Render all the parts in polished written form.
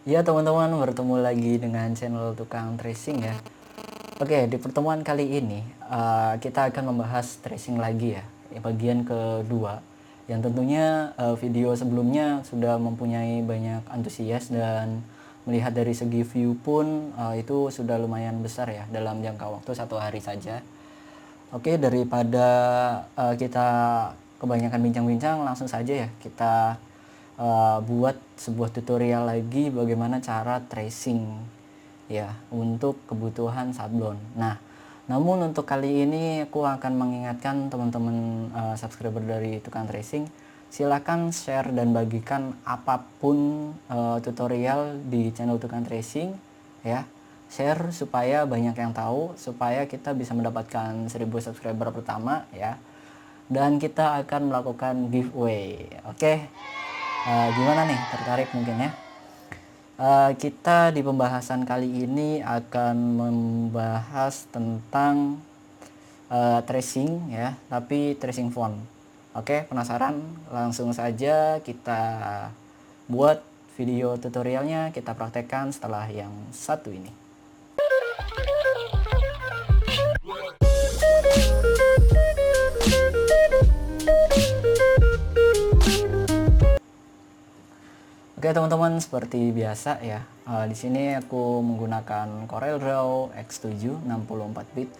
Ya teman-teman, bertemu lagi dengan channel Tukang Tracing ya. Oke, di pertemuan kali ini kita akan membahas tracing lagi ya, bagian kedua. Yang tentunya video sebelumnya sudah mempunyai banyak antusias dan melihat dari segi view pun itu sudah lumayan besar ya dalam jangka waktu 1 hari saja. Oke, daripada kita kebanyakan bincang-bincang, langsung saja ya kita buat sebuah tutorial lagi bagaimana cara tracing ya untuk kebutuhan sablon. Nah, namun untuk kali ini aku akan mengingatkan teman-teman subscriber dari Tukang Tracing, silakan share dan bagikan apapun tutorial di channel Tukang Tracing ya. Share supaya banyak yang tahu, supaya kita bisa mendapatkan 1000 subscriber pertama ya. Dan kita akan melakukan giveaway. Oke. Gimana nih, tertarik mungkin ya? Kita di pembahasan kali ini akan membahas tentang tracing ya, tapi tracing font. Oke, penasaran? Langsung saja kita buat video tutorialnya, kita praktekkan setelah yang satu ini. Oke teman-teman, seperti biasa ya. Di sini aku menggunakan CorelDRAW X7 64 bit.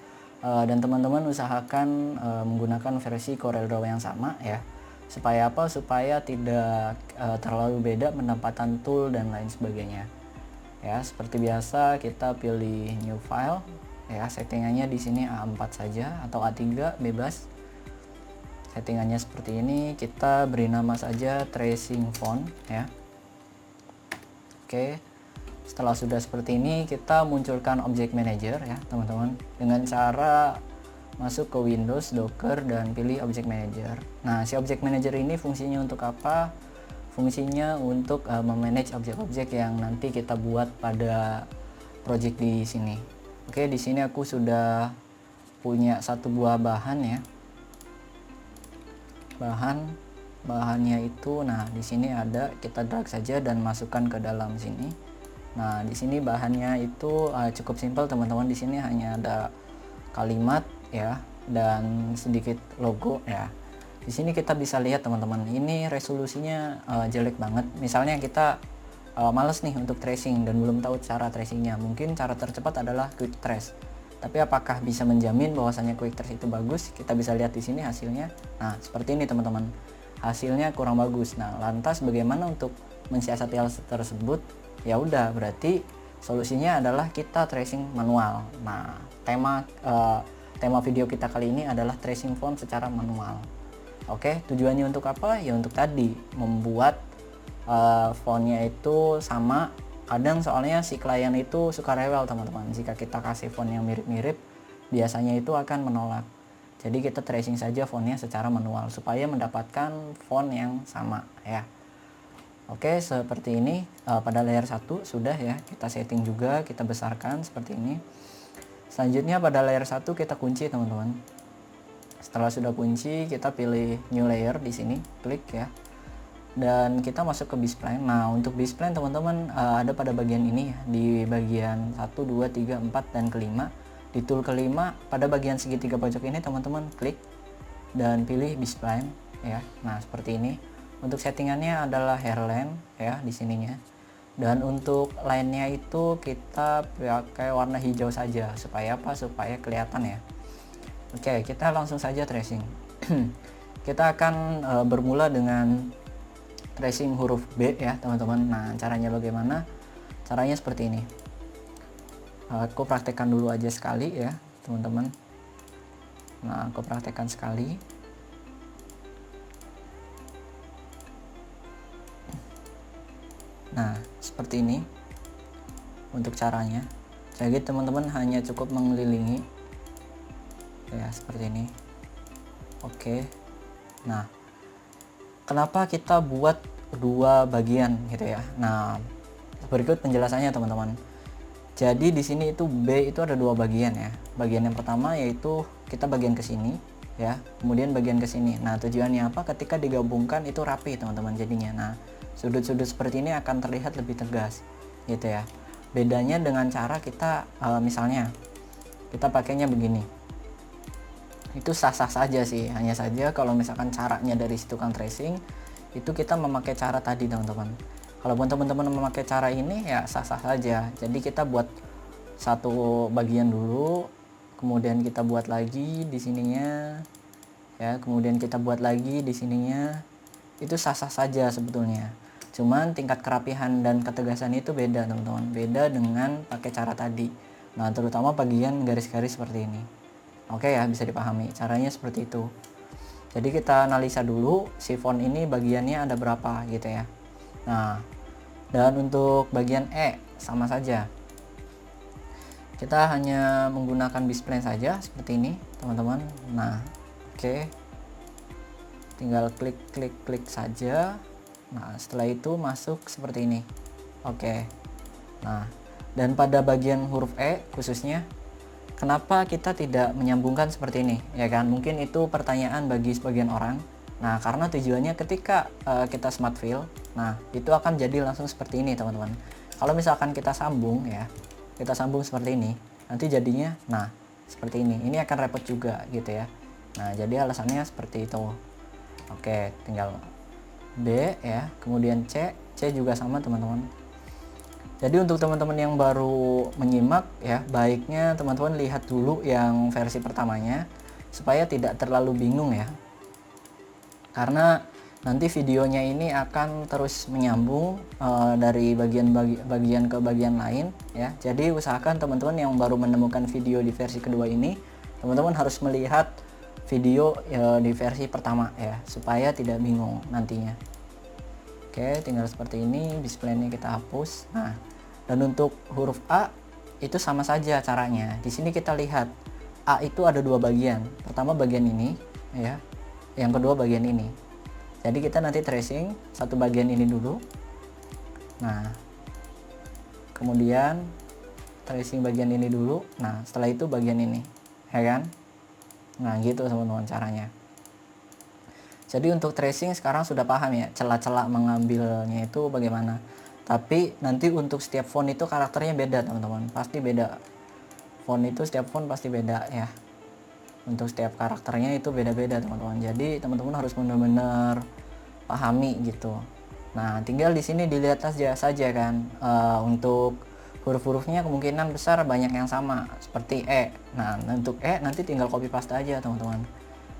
Dan teman-teman usahakan menggunakan versi CorelDRAW yang sama ya. Supaya apa? Supaya tidak terlalu beda penempatan tool dan lain sebagainya. Ya, seperti biasa kita pilih new file ya. Settingannya di sini A4 saja atau A3 bebas. Settingannya seperti ini, kita beri nama saja tracing font ya. Oke, setelah sudah seperti ini kita munculkan object manager ya teman-teman, dengan cara masuk ke Windows, Docker, dan pilih object manager. Nah, si object manager ini fungsinya untuk apa? Fungsinya untuk memanage objek-objek yang nanti kita buat pada project di sini. Oke, di sini aku sudah punya satu buah bahan ya. Bahannya itu, nah di sini ada, kita drag saja dan masukkan ke dalam sini. Nah di sini bahannya itu cukup simpel teman-teman. Di sini hanya ada kalimat ya dan sedikit logo ya. Di sini kita bisa lihat teman-teman, ini resolusinya jelek banget. Misalnya kita males nih untuk tracing dan belum tahu cara tracingnya, mungkin cara tercepat adalah quick trace. Tapi apakah bisa menjamin bahwasanya quick trace itu bagus? Kita bisa lihat di sini hasilnya. Nah seperti ini teman-teman, hasilnya kurang bagus. Nah, lantas bagaimana untuk mensiasati hal tersebut? Ya udah, berarti solusinya adalah kita tracing manual. Nah, tema video kita kali ini adalah tracing font secara manual. Oke, tujuannya untuk apa? Ya untuk tadi membuat fontnya itu sama. Kadang soalnya si klien itu suka rewel teman-teman. Jika kita kasih font yang mirip-mirip, biasanya itu akan menolak. Jadi kita tracing saja fontnya secara manual supaya mendapatkan font yang sama ya. Oke, seperti ini pada layer 1 sudah ya. Kita setting juga, kita besarkan seperti ini. Selanjutnya pada layer 1 kita kunci teman-teman. Setelah sudah kunci, kita pilih new layer di sini, klik ya. Dan kita masuk ke B-spline. Nah, untuk B-spline teman-teman ada pada bagian ini ya, di bagian 1, 2, 3, 4 dan kelima. Di tool kelima pada bagian segitiga pojok ini teman-teman klik dan pilih B-spline ya. Nah, seperti ini. Untuk settingannya adalah hairline ya di sininya. Dan untuk line-nya itu kita pakai warna hijau saja supaya apa? Supaya kelihatan ya. Oke, kita langsung saja tracing. Kita akan bermula dengan tracing huruf B ya teman-teman. Nah, caranya bagaimana? Caranya seperti ini. Aku praktekkan dulu aja sekali ya teman-teman. Nah, aku praktekkan sekali. Nah, seperti ini untuk caranya. Jadi teman-teman hanya cukup mengelilingi ya seperti ini. Oke. Nah, kenapa kita buat dua bagian gitu ya? Nah, berikut penjelasannya teman-teman. Jadi di sini itu B itu ada dua bagian ya. Bagian yang pertama yaitu kita bagian ke sini ya, kemudian bagian ke sini. Nah, tujuannya apa? Ketika digabungkan itu rapi teman-teman jadinya. Nah, sudut-sudut seperti ini akan terlihat lebih tegas. gitu ya. Bedanya dengan cara kita misalnya kita pakainya begini, itu sah-sah saja sih, hanya saja kalau misalkan caranya dari si tukang tracing itu kita memakai cara tadi teman-teman. Kalaupun teman-teman memakai cara ini ya sah-sah saja. Jadi kita buat satu bagian dulu, kemudian kita buat lagi di sininya ya, kemudian kita buat lagi di sininya, itu sah-sah saja sebetulnya. Cuman tingkat kerapihan dan ketegasan itu beda teman-teman, beda dengan pakai cara tadi. Nah terutama bagian garis-garis seperti ini. Oke ya, bisa dipahami caranya seperti itu. Jadi kita analisa dulu si font ini bagiannya ada berapa gitu ya. Nah dan untuk bagian E sama saja, kita hanya menggunakan B-spline saja seperti ini teman-teman. Nah oke, tinggal klik saja. Nah setelah itu masuk seperti ini. Oke, nah dan pada bagian huruf E khususnya, kenapa kita tidak menyambungkan seperti ini ya kan, mungkin itu pertanyaan bagi sebagian orang. Nah karena tujuannya ketika kita smart fill, nah itu akan jadi langsung seperti ini teman-teman. Kalau misalkan kita sambung ya, kita sambung seperti ini, nanti jadinya nah seperti ini akan repot juga gitu ya. Nah jadi alasannya seperti itu. Oke, tinggal B ya, kemudian C juga sama teman-teman. Jadi untuk teman-teman yang baru menyimak ya, baiknya teman-teman lihat dulu yang versi pertamanya supaya tidak terlalu bingung ya. Karena nanti videonya ini akan terus menyambung dari bagian ke bagian lain ya. Jadi usahakan teman-teman yang baru menemukan video di versi kedua ini, teman-teman harus melihat video di versi pertama ya, supaya tidak bingung nantinya. Oke, tinggal seperti ini, B-spline-nya kita hapus. Nah, dan untuk huruf A itu sama saja caranya. Di sini kita lihat A itu ada dua bagian. Pertama bagian ini ya, yang kedua bagian ini. Jadi kita nanti tracing satu bagian ini dulu. Nah, kemudian tracing bagian ini dulu. Nah, setelah itu bagian ini, ya kan? Nah, gitu teman-teman caranya. Jadi untuk tracing sekarang sudah paham ya, celah-celah mengambilnya itu bagaimana. Tapi nanti untuk setiap font itu karakternya beda teman-teman, pasti beda. Font itu setiap font pasti beda ya. Untuk setiap karakternya itu beda-beda teman-teman. Jadi teman-teman harus benar-benar pahami gitu. Nah tinggal di sini dilihat saja kan, untuk huruf-hurufnya kemungkinan besar banyak yang sama seperti E. Nah untuk E nanti tinggal copy paste aja teman-teman,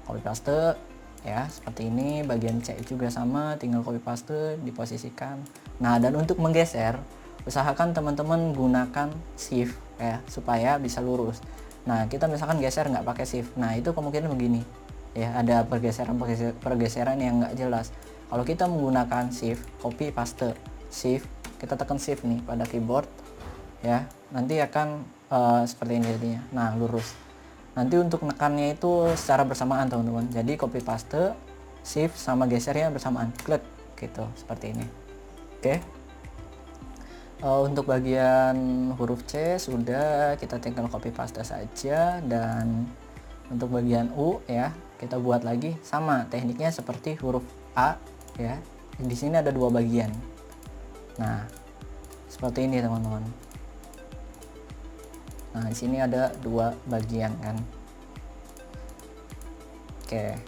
copy paste ya seperti ini. Bagian C juga sama, tinggal copy paste diposisikan. Nah dan untuk menggeser usahakan teman-teman gunakan shift ya supaya bisa lurus. Nah kita misalkan geser nggak pakai shift, nah itu kemungkinan begini ya, ada pergeseran yang nggak jelas. Kalau kita menggunakan shift copy paste, shift kita tekan shift nih pada keyboard ya, nanti akan seperti ini jadinya. Nah lurus. Nanti untuk nekannya itu secara bersamaan teman-teman, jadi copy paste, shift sama gesernya bersamaan, klik gitu seperti ini. Oke. Untuk bagian huruf C sudah, kita tinggal copy paste saja. Dan untuk bagian U ya, kita buat lagi sama tekniknya seperti huruf A ya. Di sini ada dua bagian. Nah seperti ini teman-teman. Nah di sini ada dua bagian kan. Oke,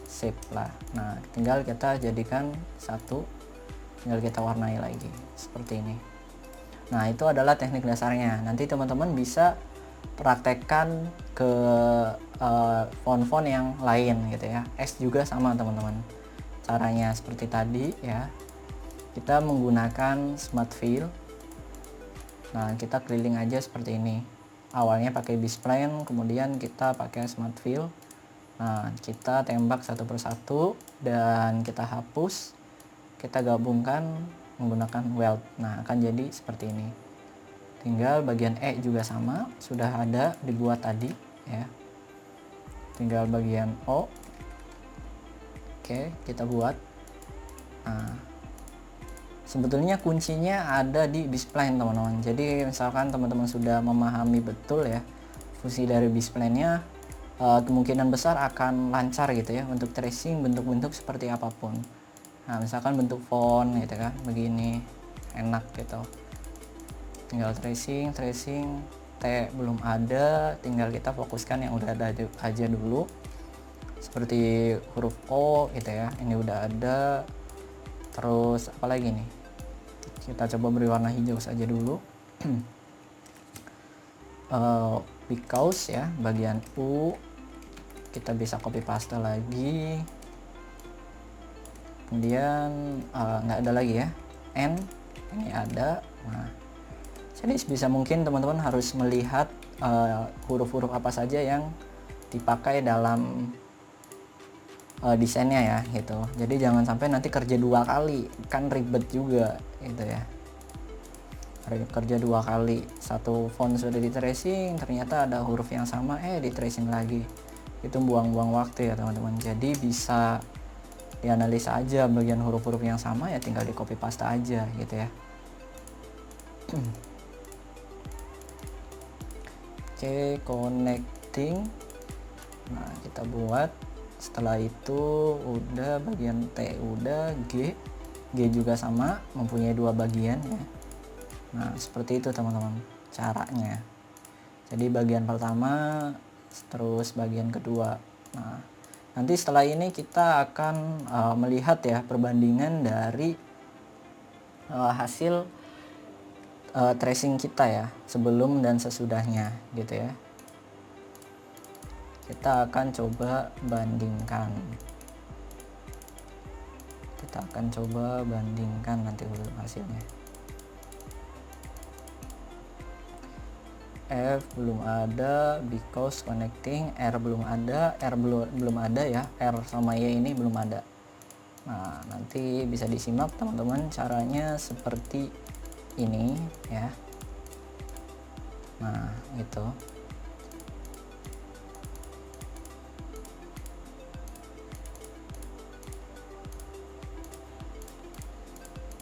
sip lah. Nah tinggal kita jadikan satu, tinggal kita warnai lagi seperti ini. Nah itu adalah teknik dasarnya. Nanti teman-teman bisa praktekkan ke font-font yang lain gitu ya. X juga sama teman-teman, caranya seperti tadi ya. Kita menggunakan smart fill. Nah kita keliling aja seperti ini. Awalnya pakai B-spline, kemudian kita pakai smart fill. Nah kita tembak satu persatu dan kita hapus, kita gabungkan menggunakan weld. Nah akan jadi seperti ini. Tinggal bagian E juga sama, sudah ada dibuat tadi ya. Tinggal bagian O. Oke, kita buat. Nah, sebetulnya kuncinya ada di B-spline teman-teman. Jadi misalkan teman-teman sudah memahami betul ya fungsi dari B-spline-nya, kemungkinan besar akan lancar gitu ya untuk tracing bentuk-bentuk seperti apapun. Nah misalkan bentuk font gitu kan begini, enak gitu. tinggal tracing. T belum ada, tinggal kita fokuskan yang udah ada aja dulu, seperti huruf O gitu ya, ini udah ada. Terus apa lagi nih, kita coba beri warna hijau saja dulu. Because ya, bagian U kita bisa copy paste lagi, kemudian nggak ada lagi ya. N ini ada. Nah, jadi bisa mungkin teman-teman harus melihat huruf-huruf apa saja yang dipakai dalam desainnya ya gitu. Jadi jangan sampai nanti kerja 2 kali, kan ribet juga gitu ya. Kerja 2 kali, satu font sudah di tracing, ternyata ada huruf yang sama di tracing lagi, itu buang-buang waktu ya teman-teman. Jadi bisa dianalisa aja bagian huruf-huruf yang sama ya, tinggal di copy paste aja gitu ya. Oke, connecting. Nah, kita buat. Setelah itu udah bagian T udah, G juga sama, mempunyai 2 bagian ya. Nah, seperti itu teman-teman caranya. Jadi bagian pertama, terus bagian kedua. Nah, nanti setelah ini kita akan melihat ya perbandingan dari hasil tracing kita ya, sebelum dan sesudahnya gitu ya. Kita akan coba bandingkan. Nanti dulu hasilnya. F belum ada, because connecting. R belum ada, belum ada ya, R sama Y ini belum ada. Nah, nanti bisa disimak teman-teman caranya seperti ini ya. Nah, gitu.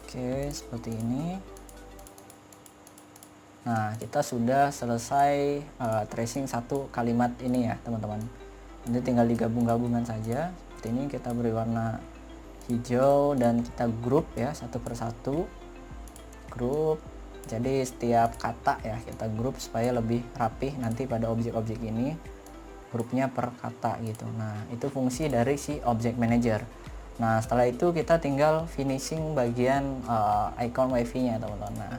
Oke, seperti ini. Nah, kita sudah selesai tracing satu kalimat ini ya teman-teman. Nanti tinggal digabung-gabungan saja. Seperti ini, kita beri warna hijau dan kita grup ya, satu persatu. Grup. Jadi setiap kata ya kita grup supaya lebih rapih nanti pada objek-objek ini grupnya per kata gitu. Nah, itu fungsi dari si object manager. Nah, setelah itu kita tinggal finishing bagian icon wifi-nya teman-teman. Nah,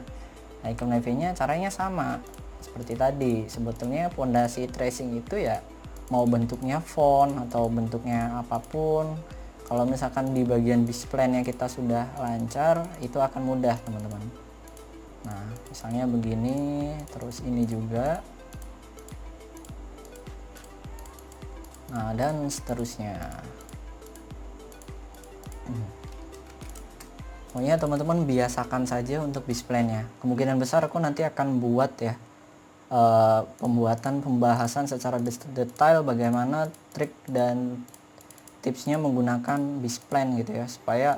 icon wifi-nya caranya sama seperti tadi. Sebetulnya fondasi tracing itu ya mau bentuknya font atau bentuknya apapun, kalau misalkan di bagian bisplan-nya kita sudah lancar, itu akan mudah teman-teman. Nah, misalnya begini, terus ini juga, nah dan seterusnya. Pokoknya teman-teman biasakan saja untuk bisplan-nya. Kemungkinan besar aku nanti akan buat ya pembahasan secara detail bagaimana trik dan tipsnya menggunakan bisplan gitu ya, supaya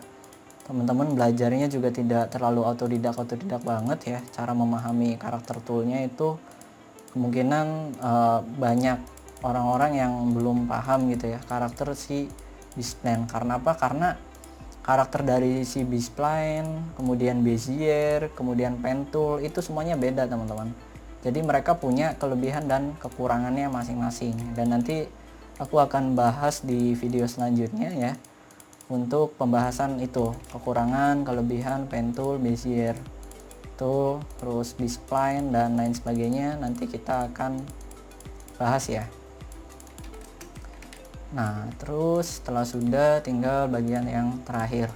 teman-teman belajarnya juga tidak terlalu otodidak banget ya. Cara memahami karakter toolnya itu kemungkinan banyak orang-orang yang belum paham gitu ya karakter si bisplan. Karena apa? Karena karakter dari si bispline, kemudian bezier, kemudian pen tool itu semuanya beda teman-teman. Jadi mereka punya kelebihan dan kekurangannya masing-masing, dan nanti aku akan bahas di video selanjutnya ya untuk pembahasan itu, kekurangan, kelebihan pen tool, bezier itu, terus bispline dan lain sebagainya nanti kita akan bahas ya. Nah, terus setelah sudah tinggal bagian yang terakhir.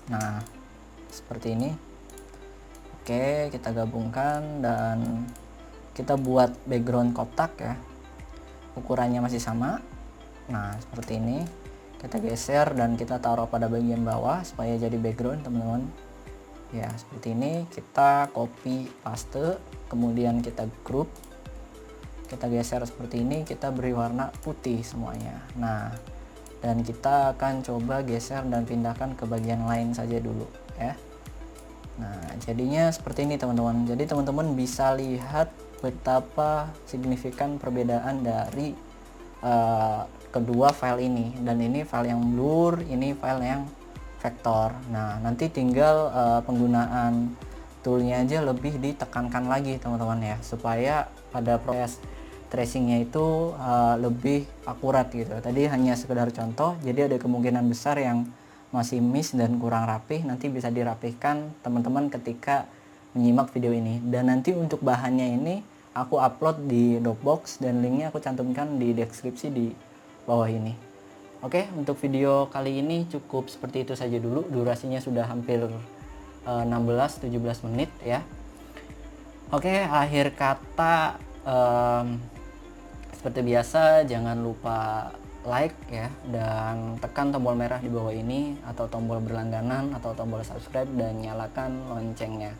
Nah, seperti ini. Oke, kita gabungkan dan kita buat background kotak ya. Ukurannya masih sama. Nah, seperti ini. Kita geser dan kita taruh pada bagian bawah supaya jadi background, teman-teman. Ya, seperti ini. Kita copy paste, kemudian kita group. Kita geser seperti ini, kita beri warna putih semuanya. Nah, dan kita akan coba geser dan pindahkan ke bagian lain saja dulu ya. Nah, jadinya seperti ini teman-teman. Jadi teman-teman bisa lihat betapa signifikan perbedaan dari kedua file ini, dan ini file yang blur, ini file yang vektor. Nah, nanti tinggal penggunaan toolnya aja lebih ditekankan lagi teman-teman ya, supaya pada proses tracingnya itu lebih akurat gitu. Tadi hanya sekedar contoh, jadi ada kemungkinan besar yang masih miss dan kurang rapih, nanti bisa dirapihkan teman-teman ketika menyimak video ini. Dan nanti untuk bahannya ini aku upload di Dropbox dan linknya aku cantumkan di deskripsi di bawah ini. Oke, untuk video kali ini cukup seperti itu saja dulu. Durasinya sudah hampir 16-17 menit ya. Oke, akhir kata seperti biasa jangan lupa like ya, dan tekan tombol merah di bawah ini atau tombol berlangganan atau tombol subscribe, dan nyalakan loncengnya.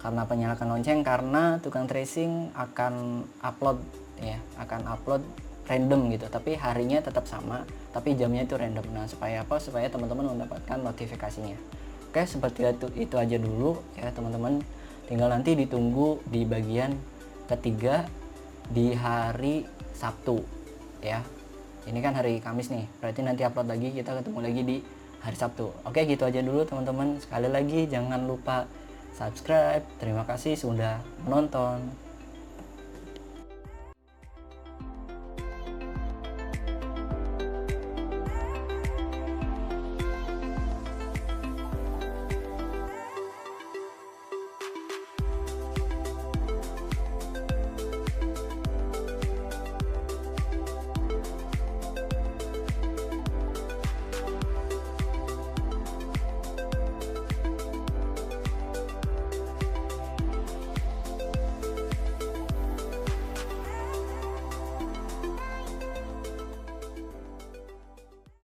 Karena penyalakan lonceng karena tukang tracing akan upload ya, akan upload random gitu, tapi harinya tetap sama tapi jamnya itu random. Nah, supaya apa? Supaya teman-teman mendapatkan notifikasinya. Oke, seperti itu aja dulu ya teman-teman. Tinggal nanti ditunggu di bagian ketiga di hari Sabtu ya. Ini kan hari Kamis nih, berarti nanti upload lagi, kita ketemu lagi di hari Sabtu. Oke, gitu aja dulu teman-teman. Sekali lagi jangan lupa subscribe. Terima kasih sudah menonton.